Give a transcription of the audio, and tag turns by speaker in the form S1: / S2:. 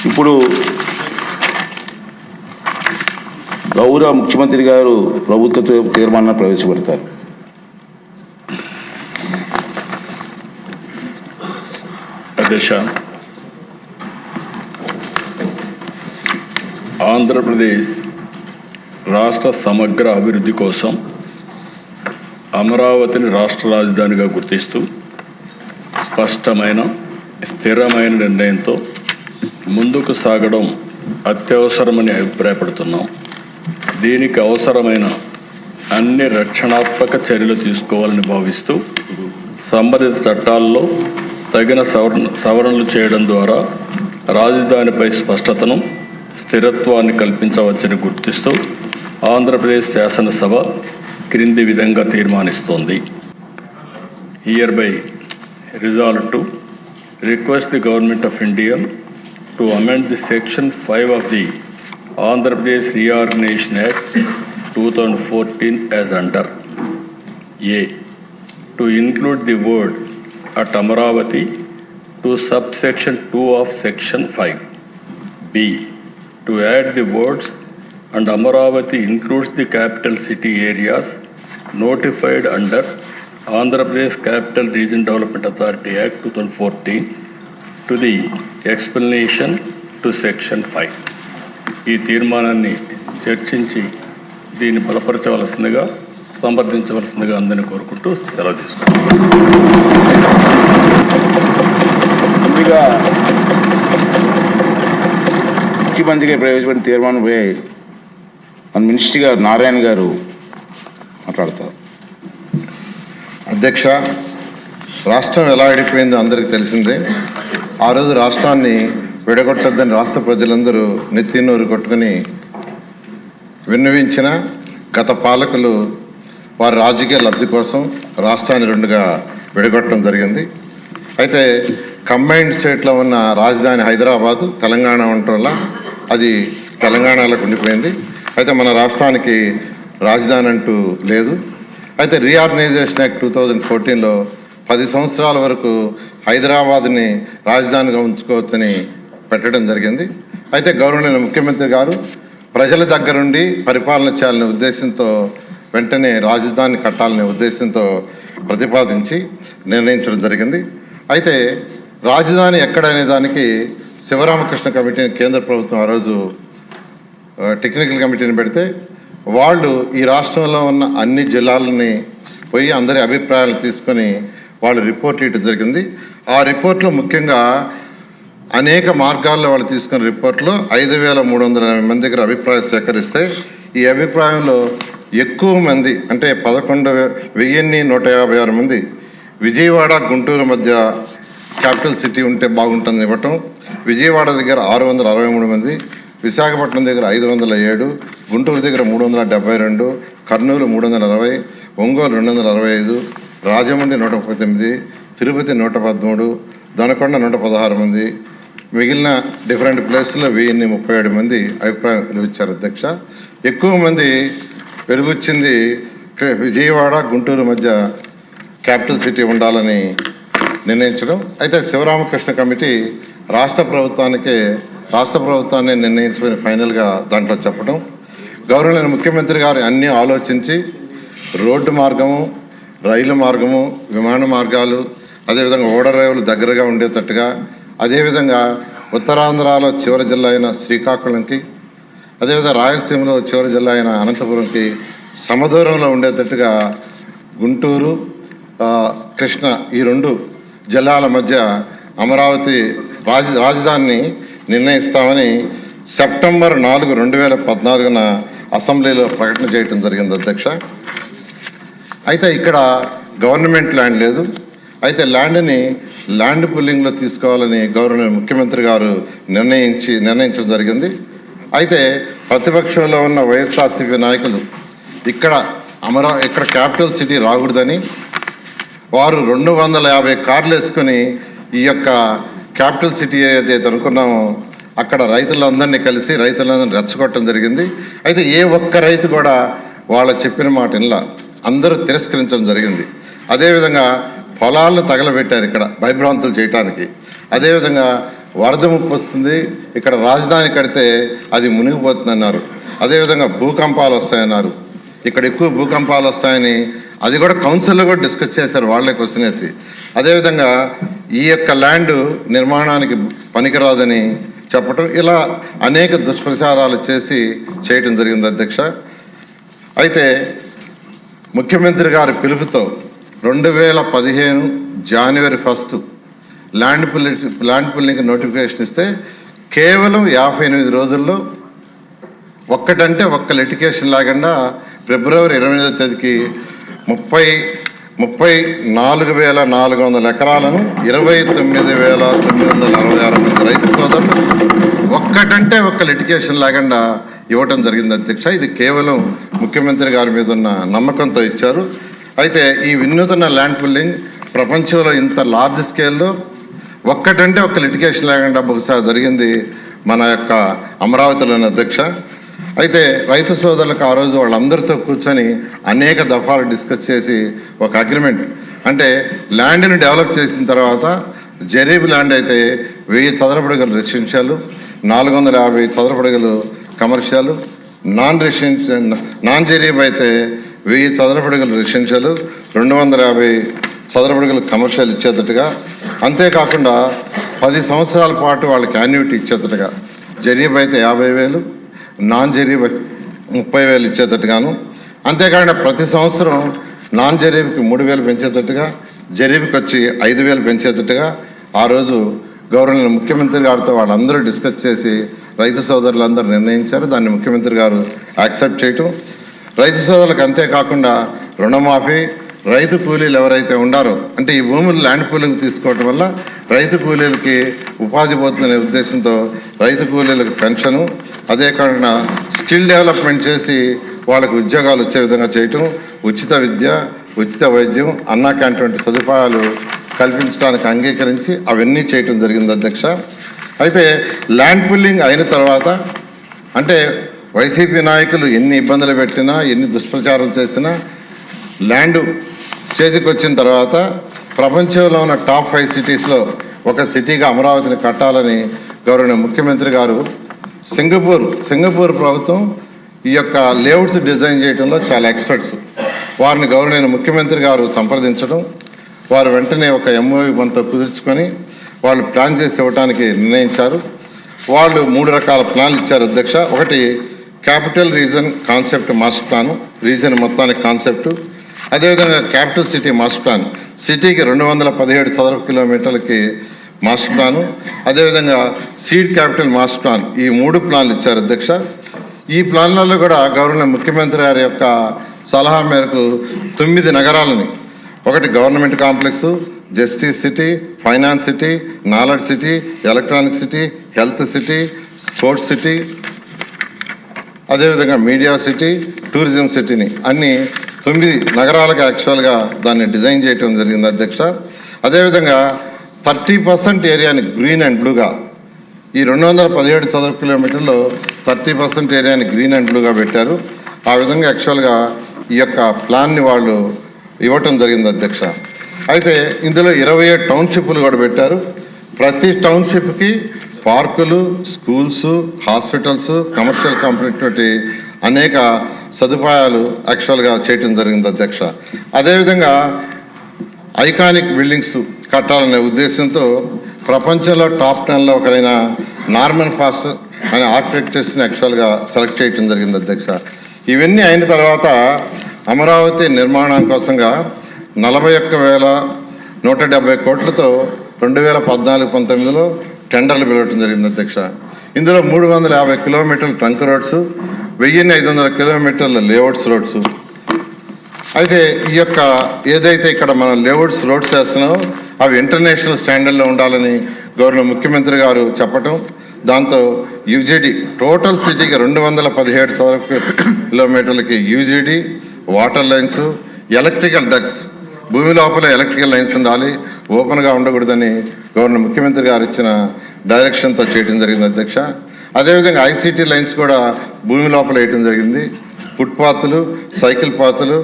S1: ఇప్పుడు గౌరవ ముఖ్యమంత్రి గారు ప్రభుత్వ తీర్మానం ప్రవేశపెడతారు.
S2: అధ్యక్ష, ఆంధ్రప్రదేశ్ రాష్ట్ర సమగ్ర అభివృద్ధి కోసం అమరావతిని రాష్ట్ర రాజధానిగా గుర్తిస్తూ స్పష్టమైన స్థిరమైన నిర్ణయంతో ముందుకు సాగడం అత్యవసరమని అభిప్రాయపడుతున్నాం. దీనికి అవసరమైన అన్ని రక్షణాత్మక చర్యలు తీసుకోవాలని భావిస్తూ సంబంధిత చట్టాల్లో తగిన సవరణలు చేయడం ద్వారా రాజధానిపై స్పష్టతను, స్థిరత్వాన్ని కల్పించవచ్చని గుర్తిస్తూ ఆంధ్రప్రదేశ్ శాసనసభ క్రింది విధంగా తీర్మానిస్తోంది. Hereby resolved to request the Government of India to amend the Section 5 of the Andhra Pradesh Reorganization Act 2014 as under: A. To include the word at Amaravati to subsection 2 of Section 5. B. To add the words and Amaravati includes the capital city areas notified under Andhra Pradesh Capital Region Development Authority Act 2014 to the explanation to Section 5. ఈ తీర్మానాన్ని చర్చించి దీన్ని బలపరచవలసిందిగా, సంప్రదించవలసిందిగా అందరినీ కోరుకుంటూ సెలవు తీసుకుంటాం.
S1: ముందుగా ముఖ్యమంత్రిగా ప్రవేశపెట్టిన తీర్మానంపై మన మినిస్టర్ గారు నారాయణ గారు మాట్లాడతారు.
S3: అధ్యక్ష, రాష్ట్రం ఎలా విడిపోయిందో అందరికీ తెలిసిందే. ఆ రోజు రాష్ట్రాన్ని విడగొట్టొద్దని రాష్ట్ర ప్రజలందరూ నెత్తినూరు కొట్టుకుని విన్నవించిన గత పాలకులు వారి రాజకీయ లబ్ధి కోసం రాష్ట్రాన్ని రెండుగా విడగొట్టడం జరిగింది. అయితే కంబైన్డ్ స్టేట్లో ఉన్న రాజధాని హైదరాబాదు, తెలంగాణ ఉండటం వల్ల అది తెలంగాణలోకి ఉండిపోయింది. అయితే మన రాష్ట్రానికి రాజధాని అంటూ లేదు. అయితే రీఆర్గనైజేషన్ యాక్ట్ 2014లో 10 సంవత్సరాల వరకు హైదరాబాద్ని రాజధానిగా ఉంచుకోవచ్చని పెట్టడం జరిగింది. అయితే గౌరవనీయ ముఖ్యమంత్రి గారు ప్రజల దగ్గరుండి పరిపాలన చేయాలనే ఉద్దేశంతో వెంటనే రాజధాని కట్టాలనే ఉద్దేశంతో ప్రతిపాదించి నిర్ణయించడం జరిగింది. అయితే రాజధాని ఎక్కడనే దానికి శివరామకృష్ణ కమిటీని కేంద్ర ప్రభుత్వం ఆ రోజు టెక్నికల్ కమిటీని పెడితే వాళ్ళు ఈ రాష్ట్రంలో ఉన్న అన్ని జిల్లాలని పోయి అందరి అభిప్రాయాలు తీసుకొని వాళ్ళు రిపోర్ట్ ఇవ్వడం జరిగింది. ఆ రిపోర్ట్లో ముఖ్యంగా అనేక మార్గాల్లో వాళ్ళు తీసుకున్న రిపోర్ట్లో 5380 మంది దగ్గర అభిప్రాయం సేకరిస్తే ఈ అభిప్రాయంలో ఎక్కువ మంది అంటే 11,156 మంది విజయవాడ గుంటూరు మధ్య క్యాపిటల్ సిటీ ఉంటే బాగుంటుంది ఇవ్వటం, విజయవాడ దగ్గర 663 మంది, విశాఖపట్నం దగ్గర 507, గుంటూరు దగ్గర 372, కర్నూలు 360, ఒంగోలు 265, రాజమండ్రి 139, తిరుపతి 113, దొనకొండ 116 మంది, మిగిలిన డిఫరెంట్ ప్లేసుల్లో 1037 మంది అభిప్రాయం వెలువిచ్చారు. అధ్యక్ష, ఎక్కువ మంది వెలుగుచ్చింది విజయవాడ గుంటూరు మధ్య క్యాపిటల్ సిటీ ఉండాలని నిర్ణయించడం. అయితే శివరామకృష్ణ కమిటీ రాష్ట్ర ప్రభుత్వాన్ని నిర్ణయించుకుని ఫైనల్గా దాంట్లో చెప్పడం, గౌరవనీయ ముఖ్యమంత్రి గారు అన్నీ ఆలోచించి రోడ్డు మార్గము, రైలు మార్గము, విమాన మార్గాలు, అదేవిధంగా ఓడరేవులు దగ్గరగా ఉండేటట్టుగా, అదేవిధంగా ఉత్తరాంధ్రలో చివరి జిల్లా అయిన శ్రీకాకుళంకి, అదేవిధంగా రాయలసీమలో చివరి జిల్లా అయిన అనంతపురంకి సమదూరంలో ఉండేటట్టుగా గుంటూరు, కృష్ణ ఈ 2 జిల్లాల మధ్య అమరావతి రాజధానిని నిర్ణయిస్తామని సెప్టెంబర్ 4, 2014 అసెంబ్లీలో ప్రకటన చేయడం జరిగింది. అధ్యక్ష, అయితే ఇక్కడ గవర్నమెంట్ ల్యాండ్ లేదు. అయితే ల్యాండ్ పుల్లింగ్లో తీసుకోవాలని గౌరవనీయ ముఖ్యమంత్రి గారు నిర్ణయించడం జరిగింది. అయితే ప్రతిపక్షంలో ఉన్న వైఎస్ఆర్సీపీ నాయకులు ఇక్కడ క్యాపిటల్ సిటీ రాకూడదని వారు 250 కార్లు వేసుకొని ఈ యొక్క క్యాపిటల్ సిటీ ఏదైతే అనుకున్నామో అక్కడ రైతులందరినీ కలిసి రైతులందరినీ రెచ్చగొట్టడం జరిగింది. అయితే ఏ ఒక్క రైతు కూడా వాళ్ళ చెప్పిన మాట ఇలా అందరూ తిరస్కరించడం జరిగింది. అదేవిధంగా పొలాలను తగలబెట్టారు ఇక్కడ భయభ్రాంతులు చేయటానికి. అదేవిధంగా వరద ముప్పు వస్తుంది, ఇక్కడ రాజధాని కడితే అది మునిగిపోతుందన్నారు. అదేవిధంగా భూకంపాలు వస్తాయన్నారు. ఇక్కడ ఎక్కువ భూకంపాలు వస్తాయని అది కూడా కౌన్సిల్లో కూడా డిస్కస్ చేశారు, వాళ్ళే క్వశ్చన్ వేసి. అదేవిధంగా ఈ యొక్క ల్యాండ్ నిర్మాణానికి పనికిరాదని చెప్పటం, ఇలా అనేక దుష్ప్రచారాలు చేయటం జరిగింది అధ్యక్ష. అయితే ముఖ్యమంత్రి గారి పిలుపుతో 2015 జనవరి 1 ల్యాండ్ పుల్లింగ్ నోటిఫికేషన్ ఇస్తే కేవలం 58 రోజుల్లో ఒక్కటంటే ఒక్క లిటికేషన్ లేకుండా ఫిబ్రవరి 28వ తేదీకి 34,400 ఎకరాలను 29,966 మంది రైతు సోదరులు ఒక్కటంటే ఒక్క లిటికేషన్ లేకుండా ఇవ్వటం జరిగింది అధ్యక్ష. ఇది కేవలం ముఖ్యమంత్రి గారి మీద ఉన్న నమ్మకంతో ఇచ్చారు. అయితే ఈ వినూతన ల్యాండ్ పుల్లింగ్ ప్రపంచంలో ఇంత లార్జ్ స్కేల్లో ఒక్కటంటే ఒక్క లిటికేషన్ లేకుండా బహుశా జరిగింది మన యొక్క అమరావతిలోని అధ్యక్ష. అయితే రైతు సోదరులకు ఆ రోజు వాళ్ళందరితో కూర్చొని అనేక దఫాలు డిస్కస్ చేసి ఒక అగ్రిమెంట్, అంటే ల్యాండ్ని డెవలప్ చేసిన తర్వాత జరీబ్ ల్యాండ్ అయితే 1000 చదరపు అడుగులు రెసిడెన్షియల్, 450 చదరపు అడుగులు కమర్షియల్, నాన్ జరీబ్ అయితే 1000 చదరపు అడుగులు రెసిడెన్షియల్, 250 చదరపు అడుగులు కమర్షియల్ ఇచ్చేటట్టుగా, అంతేకాకుండా 10 సంవత్సరాల పాటు వాళ్ళకి యాన్యుటీ ఇచ్చేటట్టుగా, జరీబ్ అయితే 50,000, నాన్ జరీబ్ 30,000 ఇచ్చేటట్టుగాను, అంతేకాకుండా ప్రతి సంవత్సరం నాన్ జరీబ్కి 3,000 పెంచేటట్టుగా, జరీబ్కి వచ్చి 5,000 పెంచేటట్టుగా ఆ రోజు గవర్నర్ ముఖ్యమంత్రి గారితో వాళ్ళందరూ డిస్కస్ చేసి రైతు సోదరులందరూ నిర్ణయించారు. దాన్ని ముఖ్యమంత్రి గారు యాక్సెప్ట్ చేయటం, రైతు సోదరులకు అంతేకాకుండా రుణమాఫీ, రైతు కూలీలు ఎవరైతే ఉండారో, అంటే ఈ భూములు ల్యాండ్ పూలింగ్ తీసుకోవటం వల్ల రైతు కూలీలకి ఉపాధి పోతుందనే ఉద్దేశంతో రైతు కూలీలకు పెన్షను, అదే కాకుండా స్కిల్ డెవలప్మెంట్ చేసి వాళ్ళకు ఉద్యోగాలు వచ్చే విధంగా చేయటం, ఉచిత విద్య, ఉచిత వైద్యం, అన్నా క్యాంటీన్ వంటి సదుపాయాలు కల్పించడానికి అంగీకరించి అవన్నీ చేయటం జరిగింది అధ్యక్ష. అయితే ల్యాండ్ పుల్లింగ్ అయిన తర్వాత, అంటే వైసీపీ నాయకులు ఎన్ని ఇబ్బందులు పెట్టినా, ఎన్ని దుష్ప్రచారం చేసినా, ల్యాండ్ చేతికి వచ్చిన తర్వాత ప్రపంచంలో ఉన్న టాప్ 5 సిటీస్లో ఒక సిటీగా అమరావతిని కట్టాలని గౌరవ ముఖ్యమంత్రి గారు సింగపూర్ ప్రభుత్వం ఈ యొక్క లేఅవుట్స్ డిజైన్ చేయడంలో చాలా ఎక్స్పర్ట్స్, వారిని గౌరవనీయ ముఖ్యమంత్రి గారు సంప్రదించడం, వారు వెంటనే ఒక ఎంఓయూ మనతో కుదుర్చుకొని వాళ్ళు ప్లాన్ చేసి ఇవ్వడానికి నిర్ణయించారు. వాళ్ళు 3 రకాల ప్లాన్లు ఇచ్చారు అధ్యక్ష. ఒకటి capital region concept master plan, reason మొత్తానికి కాన్సెప్టు. అదేవిధంగా క్యాపిటల్ సిటీ మాస్టర్ ప్లాన్, సిటీకి 217 చదరపు కిలోమీటర్లకి మాస్టర్ ప్లాను. అదేవిధంగా సీడ్ క్యాపిటల్ మాస్టర్ ప్లాన్, ఈ 3 ప్లాన్లు ఇచ్చారు అధ్యక్ష. ఈ ప్లాన్లలో కూడా గవర్నర్ ముఖ్యమంత్రి గారి యొక్క సలహా మేరకు 9 నగరాలని, ఒకటి government complex, justice city, finance city, knowledge city, electronic city, health city, sports city, అదేవిధంగా మీడియా సిటీ, టూరిజం సిటీని అన్ని 9 నగరాలకు యాక్చువల్గా దాన్ని డిజైన్ చేయడం జరిగింది అధ్యక్ష. అదేవిధంగా 30% ఏరియాని గ్రీన్ అండ్ బ్లూగా, ఈ 217 చదరపు కిలోమీటర్లో 30% ఏరియాని గ్రీన్ అండ్ బ్లూగా పెట్టారు. ఆ విధంగా యాక్చువల్గా ఈ యొక్క ప్లాన్ని వాళ్ళు ఇవ్వటం జరిగింది అధ్యక్ష. అయితే ఇందులో 27 టౌన్షిప్లు కూడా పెట్టారు. ప్రతి టౌన్షిప్కి పార్కులు, స్కూల్స్, హాస్పిటల్స్, కమర్షియల్ కంపెనీ అనేక సదుపాయాలు యాక్చువల్గా చేయటం జరిగింది అధ్యక్ష. అదేవిధంగా ఐకానిక్ బిల్డింగ్స్ కట్టాలనే ఉద్దేశంతో ప్రపంచంలో టాప్ 10లో ఒకరైన నార్మన్ ఫాస్ట్ అనే ఆర్కిటెక్చర్స్ని యాక్చువల్గా సెలెక్ట్ చేయటం జరిగింది అధ్యక్ష. ఇవన్నీ అయిన తర్వాత అమరావతి నిర్మాణం కోసంగా 41,170 కోట్లతో 2014-19లో టెండర్లు పిలవటం జరిగింది అధ్యక్ష. ఇందులో 350 కిలోమీటర్ల ట్రంక్ రోడ్స్, 1,500 కిలోమీటర్ల లేఅవుట్స్ రోడ్స్. అయితే ఈ యొక్క ఏదైతే ఇక్కడ మనం లేఅవుట్స్ రోడ్స్ చేస్తున్నామో అవి ఇంటర్నేషనల్ స్టాండర్డ్లో ఉండాలని గవర్నర్ ముఖ్యమంత్రి గారు చెప్పటం, దాంతో యూజీడీ టోటల్ సిటీకి 217 చదరపు కిలోమీటర్లకి UGD, water lines, electrical ducts, భూమి లోపల ఎలక్ట్రికల్ లైన్స్ ఉండాలి, ఓపెన్గా ఉండకూడదని గవర్నర్ ముఖ్యమంత్రి గారు ఇచ్చిన డైరెక్షన్తో చేయడం జరిగింది అధ్యక్ష. అదేవిధంగా ఐసీటీ లైన్స్ కూడా భూమి లోపల వేయటం జరిగింది. ఫుట్పాత్లు, సైకిల్ పాత్లు,